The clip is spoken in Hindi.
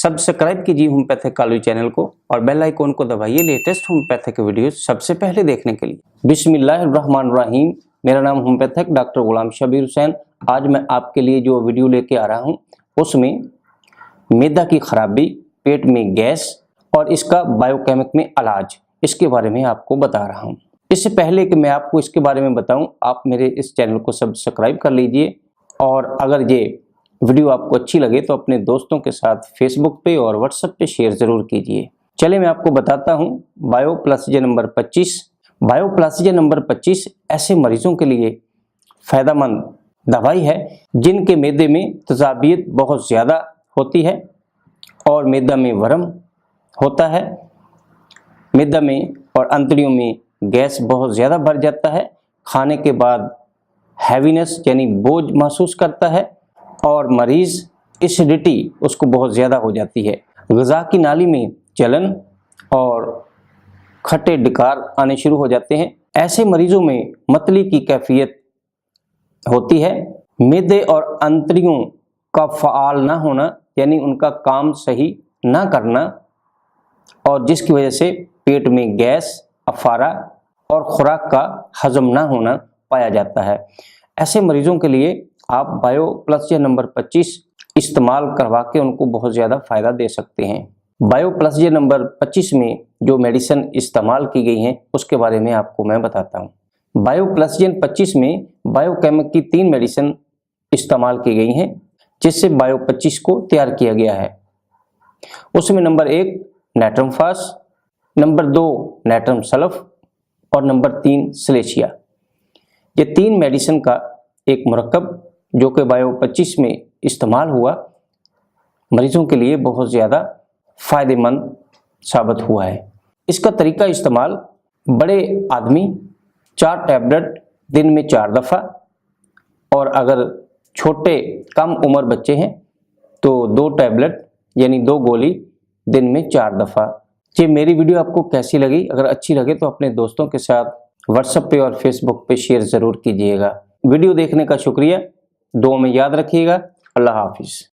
सब्सक्राइब कीजिए होम्योपैथिक कॉलेज चैनल को और बेल आइकॉन को दबाइए लेटेस्ट होम्योपैथिक वीडियो सबसे पहले देखने के लिए। बिस्मिल्लाहिर्रहमानिर्रहीम। मेरा नाम होम्योपैथिक डॉक्टर गुलाम शबीर हुसैन। आज मैं आपके लिए जो वीडियो लेके आ रहा हूं उसमें मैदा की खराबी, पेट में गैस और इसका बायोकेमिक में इलाज, इसके बारे में आपको बता रहा हूं। इससे पहले कि मैं आपको इसके बारे में बताऊं, आप मेरे इस चैनल को सब्सक्राइब कर लीजिए और अगर ये वीडियो आपको अच्छी लगे तो अपने दोस्तों के साथ फेसबुक पे और व्हाट्सएप पे शेयर जरूर कीजिए। चलिए मैं आपको बताता हूं बायोप्लसीजन नंबर 25। बायोप्लसीजन नंबर 25 ऐसे मरीजों के लिए फायदेमंद दवाई है जिनके मैदे में तेजाबियत बहुत ज़्यादा होती है और मैदा में वर्म होता है, मैदा में और अंतड़ियों में गैस बहुत ज़्यादा बढ़ जाता है, खाने के बाद हैवीनेस यानी बोझ महसूस करता है और मरीज़ एसिडिटी उसको बहुत ज़्यादा हो जाती है, ग़िज़ा की नाली में जलन और खट्टे डकार आने शुरू हो जाते हैं। ऐसे मरीज़ों में मतली की कैफियत होती है, मैदे और अंतड़ियों का फ़ाल ना होना यानी उनका काम सही ना करना और जिसकी वजह से पेट में गैस, अफारा और खुराक का हजम ना होना पाया जाता है। ऐसे मरीजों के लिए आप बायोप्लसीजन नंबर 25 इस्तेमाल करवा के उनको बहुत ज़्यादा फ़ायदा दे सकते हैं। बायोप्लसीजन नंबर 25 में जो मेडिसिन इस्तेमाल की गई हैं उसके बारे में आपको मैं बताता हूँ। बायोप्लसीजन 25 में बायोकेमिक की 3 मेडिसिन इस्तेमाल की गई हैं जिससे बायो 25 को तैयार किया गया है। उसमें नंबर 1 नाइट्रम फास, नंबर 2 नाइट्रम सल्फ और नंबर 3 सिलेशिया। ये 3 मेडिसिन का एक मुरक्कब जो कि बायो 25 में इस्तेमाल हुआ, मरीजों के लिए बहुत ज़्यादा फ़ायदेमंद साबित हुआ है। इसका तरीका इस्तेमाल, बड़े आदमी 4 टैबलेट दिन में 4 दफ़ा और अगर छोटे कम उम्र बच्चे हैं तो 2 टैबलेट यानी 2 गोली दिन में 4 दफ़ा। ये मेरी वीडियो आपको कैसी लगी? अगर अच्छी लगे तो अपने दोस्तों के साथ व्हाट्सएप पे और फेसबुक पे शेयर ज़रूर कीजिएगा। वीडियो देखने का शुक्रिया, दुआ में याद रखिएगा। अल्लाह हाफिज़।